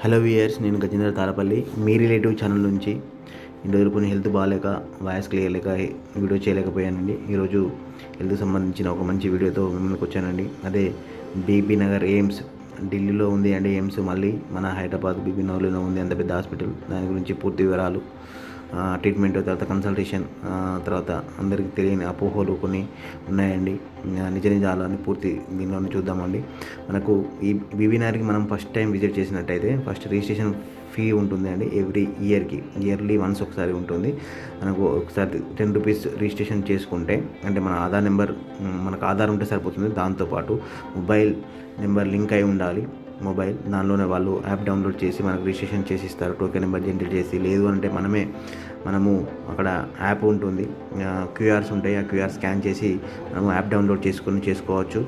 Hello viewers, నేను గజేంద్ర తారపల్లి, మీ relative channel నుంచి. ఇన్ని రోజులు కొన్ని హెల్త్ బాగాలేక వాయిస్ క్లియర్ లేక వీడియో చేయలేకపోయానండి. ఈరోజు హెల్త్ సంబంధించిన ఒక మంచి వీడియోతో ముందుకు వచ్చానండి. అదే బీబీ నగర్ ఎయిమ్స్, ఢిల్లీలో ఉంది అండి ఎయిమ్స్. మళ్ళీ మన హైదరాబాద్ బీబీ నగర్లో ఉంది అంత పెద్ద హాస్పిటల్. దాని గురించి పూర్తి వివరాలు, ట్రీట్మెంట్, తర్వాత కన్సల్టేషన్, తర్వాత అందరికీ తెలియని అపోహలు కొన్ని ఉన్నాయండి. నిజ నిజాలని పూర్తి దీనిలోనే చూద్దామండి. మనకు ఈ బీబీ నగర్కి మనం ఫస్ట్ టైం విజిట్ చేసినట్టయితే ఫస్ట్ రిజిస్ట్రేషన్ ఫీ ఉంటుంది అండి. ఇయర్లీ వన్స్ ఒకసారి ఉంటుంది. మనకు ఒకసారి 10 రూపీస్ రిజిస్ట్రేషన్ చేసుకుంటే, అంటే మన ఆధార్ నెంబర్, మనకు ఆధార్ ఉంటే సరిపోతుంది. దాంతోపాటు మొబైల్ నెంబర్ లింక్ అయి ఉండాలి. దానిలోనే వాళ్ళు యాప్ డౌన్లోడ్ చేసి మనకు రిజిస్ట్రేషన్ చేసి ఇస్తారు. టోకెన్ నెంబర్ జనరేట్ చేసి, లేదు అంటే మనము అక్కడ యాప్ ఉంటుంది, క్యూఆర్స్ ఉంటాయి. ఆ క్యూఆర్ స్కాన్ చేసి మనము యాప్ డౌన్లోడ్ చేసుకోవచ్చు.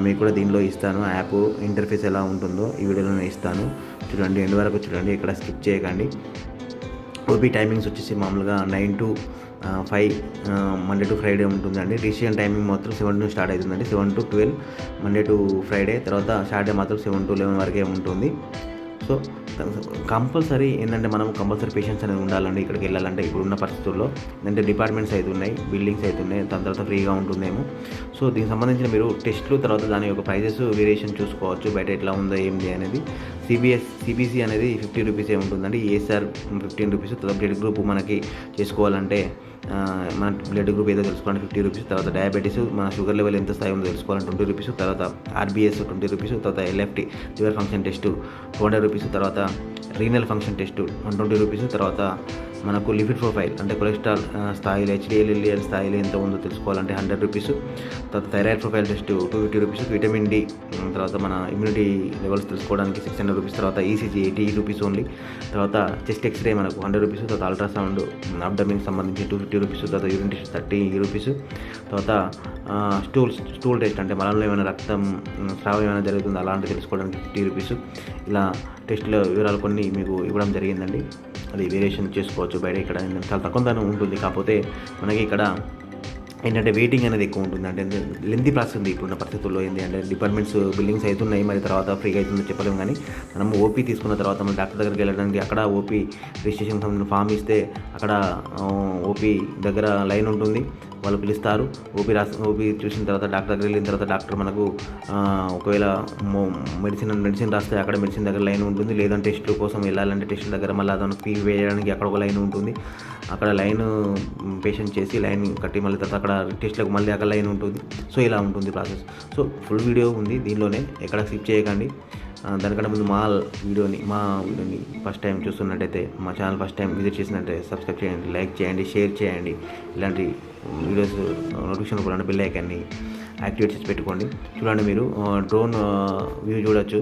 మీకు కూడా దీనిలో ఇస్తాను. యాప్ ఇంటర్ఫేస్ ఎలా ఉంటుందో ఈ వీడియోలోనే ఇస్తాను. చూడండి, ఎండ్ వరకు చూడండి, ఇక్కడ స్కిప్ చేయకండి. ఓపీ టైమింగ్స్ వచ్చేసి మామూలుగా 9 to 5 మండే టు ఫ్రైడే ఉంటుందండి. రిజిస్ట్రేషన్ టైమింగ్ మాత్రం 7 నుంచి స్టార్ట్ అవుతుందండి. 7 to 12 మండే టు ఫ్రైడే. తర్వాత సాటర్డే మాత్రం 7 to 11 వరకే ఉంటుంది. సో కంపల్సరీ ఏంటంటే, మనం కంపల్సరీ పేషెంట్స్ అనేది ఉండాలండి ఇక్కడికి వెళ్ళాలంటే. ఇప్పుడున్న పరిస్థితుల్లో ఏంటంటే డిపార్ట్మెంట్స్ అయితే ఉన్నాయి, బిల్డింగ్స్ అయితే ఉన్నాయి, దాని తర్వాత ఫ్రీగా ఉంటుందేమో. సో దీనికి సంబంధించిన మీరు టెస్టులు, తర్వాత దాని యొక్క ప్రైజెస్ వేరియేషన్ చూసుకోవచ్చు, బయట ఎట్లా ఉందో ఏంది అనేది. సిబిసి అనేది 50 రూపీసే ఉంటుందండి. ASR 15 rupees. తర్వాత బ్లడ్ గ్రూప్ మనకి చేసుకోవాలంటే, మన బ్లడ్ గ్రూప్ ఏదో తెలుసుకోవాలంటే 50 రూపీస్. తర్వాత డయాబెటీస్, మన షుగర్ లెవెల్ ఎంత స్థాయి ఉందో తెలుసుకోవాలంటే 20 రూపీస్. తర్వాత ఆర్బీఎస్ 20 రూపీస్. తర్వాత LFT liver function test 200 rupees. తర్వాత రీనల్ ఫంక్షన్ టెస్ట్ 120 రూపీస్. తర్వాత మనకు లిపిడ్ ప్రొఫైల్ అంటే కొలెస్ట్రాల్ స్థాయిలో, హెచ్డిఎల్ స్థాయిలో ఎంత ఉందో తెలుసుకోవాలంటే 100 రూపీస్. తర్వాత thyroid profile test 250 rupees. Vitamin D, తర్వాత మన ఇమ్యూనిటీ లెవెల్స్ తెలుసుకోవడానికి 600 రూపీస్. తర్వాత ఈసీజీ 80 రూపీస్ ఓన్లీ. తర్వాత చెస్ట్ ఎక్స్రే మనకు 100 రూపీస్. తర్వాత అల్ట్రాసౌండ్ అబ్డమిన్కి సంబంధించి 250 రూపీస్. తర్వాత యూరిన్ టెస్ట్ 30 రూపీస్. తర్వాత స్టూల్ టెస్ట్ అంటే మలంలో ఏమైనా రక్తం స్రావం ఏమైనా జరుగుతుందో అలాంటివి తెలుసుకోవడానికి 50 రూపీస్. ఇలా టెస్టుల వివరాలు కొన్ని మీకు ఇవ్వడం జరిగిందండి. అది వేరియేషన్ చేసుకోవచ్చు. బయట ఇక్కడ చాలా తక్కువ ధనం ఉంటుంది. కాకపోతే మనకి ఇక్కడ ఏంటంటే వెయిటింగ్ అనేది ఎక్కువ ఉంటుంది. అంటే లెంతీ ప్రాసెస్ ఉంది ఇప్పుడున్న పరిస్థితుల్లో. ఏంటి అంటే డిపార్ట్మెంట్స్ బిల్డింగ్స్ అవుతున్నాయి, మరి తర్వాత ఫ్రీగా అవుతుందో చెప్పలేము. కానీ మనం ఓపీ తీసుకున్న తర్వాత మనం డాక్టర్ దగ్గరికి వెళ్ళడానికి, అక్కడ ఓపీ రిజిస్ట్రేషన్ సంబంధించిన ఫామ్ ఇస్తే అక్కడ ఓపీ దగ్గర లైన్ ఉంటుంది. వాళ్ళు పిలుస్తారు. ఓపీ చూసిన తర్వాత డాక్టర్ దగ్గర వెళ్ళిన తర్వాత డాక్టర్ మనకు ఒకవేళ మెడిసిన్ రాస్తే అక్కడ మెడిసిన్ దగ్గర లైన్ ఉంటుంది. లేదంటే టెస్టుల కోసం వెళ్ళాలంటే టెస్టుల దగ్గర మళ్ళీ అదొక ఫీ వేయడానికి అక్కడ ఒక లైన్ ఉంటుంది. అక్కడ లైన్ పేషెంట్ చేసి లైన్ కట్టి మళ్ళీ తర్వాత అక్కడ టెస్ట్లకు మళ్ళీ అక్కడ లైన్ ఉంటుంది. సో ఇలా ఉంటుంది ప్రాసెస్. సో ఫుల్ వీడియో ఉంది దీనిలోనే, ఎక్కడ స్కిప్ చేయకండి. దానికంటే ముందు మా వీడియోని ఫస్ట్ టైం చూస్తున్నట్టయితే, మా ఛానల్ ఫస్ట్ టైం విజిట్ చేసినట్టయితే సబ్స్క్రైబ్ చేయండి, లైక్ చేయండి, షేర్ చేయండి. ఇలాంటి వీడియోస్ నోటిఫికేషన్ కూడా బెల్ ఐకాన్ని యాక్టివేట్ చేసి పెట్టుకోండి. చూడండి, మీరు డ్రోన్ వ్యూ చూడొచ్చు.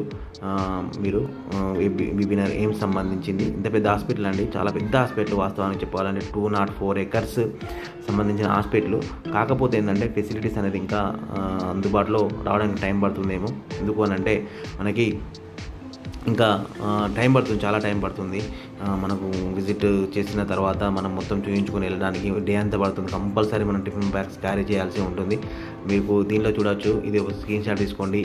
మీరు బీబీ నగర్ ఎయిమ్స్ సంబంధించింది ఇంత పెద్ద హాస్పిటల్ అండి, చాలా పెద్ద హాస్పిటల్. వాస్తవానికి చెప్పాలంటే 204 acres సంబంధించిన హాస్పిటల్. కాకపోతే ఏంటంటే ఫెసిలిటీస్ అనేది ఇంకా అందుబాటులో రావడానికి టైం పడుతుందేమో. ఎందుకు అని అంటే మనకి ఇంకా టైం పడుతుంది, చాలా టైం పడుతుంది. మనకు విజిట్ చేసిన తర్వాత మనం మొత్తం చూపించుకొని వెళ్ళడానికి డే అంతా పడుతుంది. కంపల్సరీ మనం టిఫిన్ బ్యాగ్స్ క్యారీ చేయాల్సి ఉంటుంది. మీకు దీనిలో చూడవచ్చు, ఇది ఒక స్క్రీన్ షాట్ తీసుకోండి.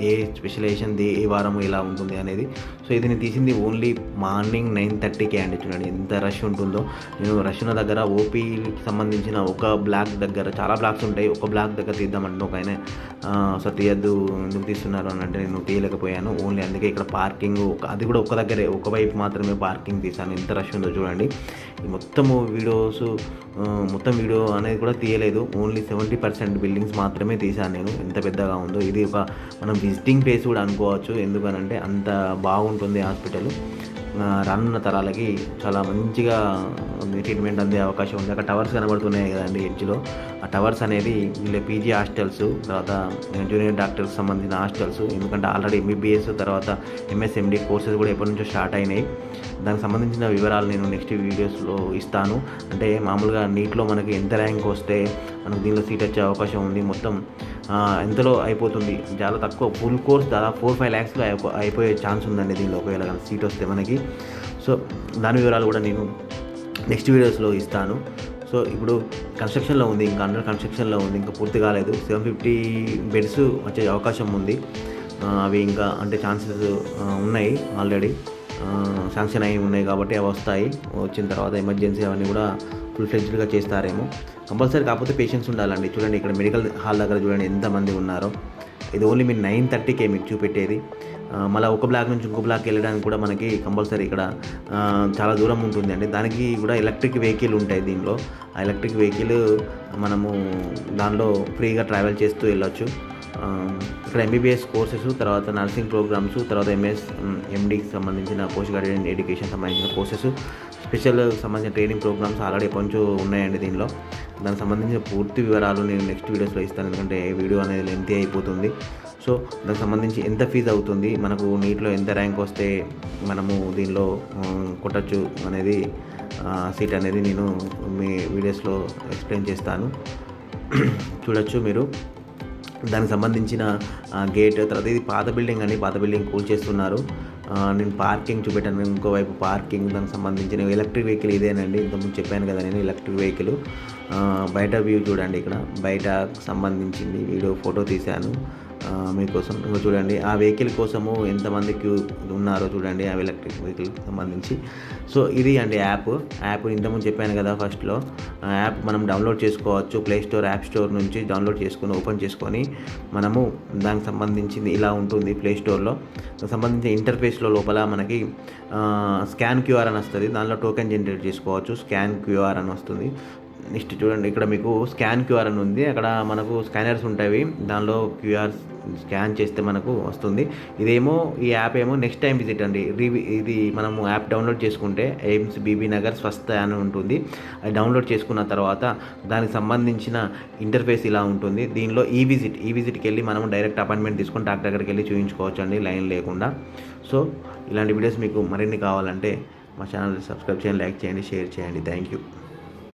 ఏ స్పెషలైజేషన్ ఏ వారం ఇలా ఉంటుంది అనేది. సో ఇది నేను తీసింది ఓన్లీ మార్నింగ్ 9:30కే అండి. చూడండి ఎంత రష్ ఉంటుందో. నేను రష్ ఉన్న దగ్గర ఓపీకి సంబంధించిన ఒక బ్లాక్ దగ్గర, చాలా బ్లాక్స్ ఉంటాయి, ఒక బ్లాక్ దగ్గర తీద్దామంటే ఒక ఆయన సో తీయద్దు, ఎందుకు తీస్తున్నారు అని అంటే నేను తీయలేకపోయాను. ఓన్లీ అందుకే ఇక్కడ పార్కింగ్, అది కూడా ఒక దగ్గరే, ఒకవైపు మాత్రమే పార్కింగ్ తీసాను. ఎంత రష్ ఉందో చూడండి. ఈ మొత్తం వీడియో అనేది కూడా తీయలేదు. ఓన్లీ 70% బిల్డింగ్స్ మాత్రమే తీసాను నేను. ఎంత పెద్దగా ఉందో ఇది. ఒక మనం విజిటింగ్ ప్లేస్ కూడా అనుకోవచ్చు. ఎందుకనంటే అంత బాగుంటుంది హాస్పిటల్. రానున్న తరాలకి చాలా మంచిగా ట్రీట్మెంట్ అందే అవకాశం ఉంది. అక్కడ టవర్స్ కనబడుతున్నాయి కదండి ఎడ్జ్లో. ఆ టవర్స్ అనేది వీళ్ళ పీజీ హాస్టల్స్, తర్వాత జూనియర్ డాక్టర్స్ సంబంధించిన హాస్టల్స్. ఎందుకంటే ఆల్రెడీ ఎంబీబీఎస్ తర్వాత ఎంఎస్ఎండి కోర్సెస్ కూడా ఎప్పటి నుంచో స్టార్ట్ అయినాయి. దానికి సంబంధించిన వివరాలు నేను నెక్స్ట్ వీడియోస్లో ఇస్తాను. అంటే మామూలుగా నీట్లో మనకి ఎంత ర్యాంక్ వస్తే మనకు దీనిలో సీట్ వచ్చే అవకాశం ఉంది, మొత్తం ఎంతలో అయిపోతుంది, చాలా తక్కువ. ఫుల్ కోర్స్ దాదాపు 4-5 lakhsలో అయిపోయే ఛాన్స్ ఉందండి దీనిలో, ఒకవేళ సీట్ వస్తే మనకి. సో దాని వివరాలు కూడా నేను నెక్స్ట్ వీడియోస్లో ఇస్తాను. సో ఇప్పుడు కన్స్ట్రక్షన్లో ఉంది, ఇంకా అండర్ కన్స్ట్రక్షన్లో ఉంది, ఇంకా పూర్తి కాలేదు. 750 బెడ్స్ వచ్చే అవకాశం ఉంది. అవి ఇంకా అంటే ఛాన్సెస్ ఉన్నాయి ఆల్రెడీ. శాంక్షన్ అయి ఉన్నాయి కాబట్టి అవి వస్తాయి. వచ్చిన తర్వాత ఎమర్జెన్సీ అవన్నీ కూడా ఫుల్ ఫ్లెడ్జ్డ్గా చేస్తారేమో కంపల్సరీ. కాకపోతే పేషెన్స్ ఉండాలండి. చూడండి ఇక్కడ మెడికల్ హాల్ దగ్గర చూడండి ఎంతమంది ఉన్నారో. ఇది ఓన్లీ మీరు 9:30కే మీకు చూపెట్టేది. మళ్ళీ ఒక బ్లాక్ నుంచి ఇంకో బ్లాక్ వెళ్ళడానికి కూడా మనకి కంపల్సరీ ఇక్కడ చాలా దూరం ఉంటుంది అండి. దానికి కూడా ఎలక్ట్రిక్ వెహికల్ ఉంటాయి దీనిలో. ఆ ఎలక్ట్రిక్ వెహికల్ మనము దానిలో ఫ్రీగా ట్రావెల్ చేస్తూ వెళ్ళొచ్చు. ఇక్కడ ఎంబీబీఎస్ కోర్సెస్, తర్వాత నర్సింగ్ ప్రోగ్రామ్స్, తర్వాత ఎండీకి సంబంధించిన పోస్ట్ గ్రాడ్యుయేట్ ఎడ్యుకేషన్ సంబంధించిన కోర్సెస్, స్పెషల్ సంబంధించిన ట్రైనింగ్ ప్రోగ్రామ్స్ ఆల్రెడీ ఎప్పటి నుంచో ఉన్నాయండి దీనిలో. దానికి సంబంధించిన పూర్తి వివరాలు నేను నెక్స్ట్ వీడియోస్లో ఇస్తాను, ఎందుకంటే వీడియో అనేది లెంతీ అయిపోతుంది. సో దానికి సంబంధించి ఎంత ఫీజు అవుతుంది, మనకు నీట్లో ఎంత ర్యాంక్ వస్తే మనము దీనిలో కొట్టచ్చు అనేది సీట్ అనేది నేను మీ వీడియోస్లో ఎక్స్ప్లెయిన్ చేస్తాను. చూడొచ్చు మీరు. దానికి సంబంధించిన గేట్, తర్వాత ఇది పాత బిల్డింగ్ అండి. పాత బిల్డింగ్ కూల్ చేస్తున్నారు. నేను పార్కింగ్ చూపెట్టాను, ఇంకోవైపు పార్కింగ్. దానికి సంబంధించిన ఎలక్ట్రిక్ వెహికల్ ఇదేనండి. ఇంతకుముందు చెప్పాను కదా నేను ఎలక్ట్రిక్ వెహికల్. బయట వ్యూ చూడండి. ఇక్కడ బయట సంబంధించింది వీడియో ఫోటో తీశాను మీకోసం. ఇంకో చూడండి ఆ వెహికల్ కోసము ఎంతమంది క్యూ ఉన్నారో చూడండి, ఆ ఎలక్ట్రిక్ వెహికల్కి సంబంధించి. సో ఇది అండి యాప్ ఇంతకుముందు చెప్పాను కదా ఫస్ట్లో. యాప్ మనం డౌన్లోడ్ చేసుకోవచ్చు ప్లే స్టోర్, యాప్ స్టోర్ నుంచి డౌన్లోడ్ చేసుకొని ఓపెన్ చేసుకొని మనము దానికి సంబంధించింది ఇలా ఉంటుంది ప్లే స్టోర్లో. దానికి సంబంధించిన ఇంటర్ఫేస్లో లోపల మనకి స్కాన్ క్యూఆర్ అని వస్తుంది. దానిలో టోకెన్ జనరేట్ చేసుకోవచ్చు. స్కాన్ క్యూఆర్ అని వస్తుంది. నెక్స్ట్ చూడండి ఇక్కడ మీకు స్కాన్ క్యూఆర్ అని ఉంది. అక్కడ మనకు స్కానర్స్ ఉంటాయి, దానిలో క్యూఆర్ స్కాన్ చేస్తే మనకు వస్తుంది. ఇదేమో ఈ యాప్ ఏమో నెక్స్ట్ టైం విజిట్ అండి. ఇది మనము యాప్ డౌన్లోడ్ చేసుకుంటే ఎయిమ్స్ బీబీ నగర్ స్వస్థ అని ఉంటుంది. అది డౌన్లోడ్ చేసుకున్న తర్వాత దానికి సంబంధించిన ఇంటర్ఫేస్ ఇలా ఉంటుంది. దీనిలో ఈ విజిట్కి వెళ్ళి మనము డైరెక్ట్ అపాయింట్మెంట్ తీసుకొని డాక్టర్ దగ్గరికి వెళ్ళి చూపించుకోవచ్చు అండి, లైన్ లేకుండా. సో ఇలాంటి వీడియోస్ మీకు మరిన్ని కావాలంటే మా ఛానల్ సబ్స్క్రైబ్ చేయండి, లైక్ చేయండి, షేర్ చేయండి. Thank you.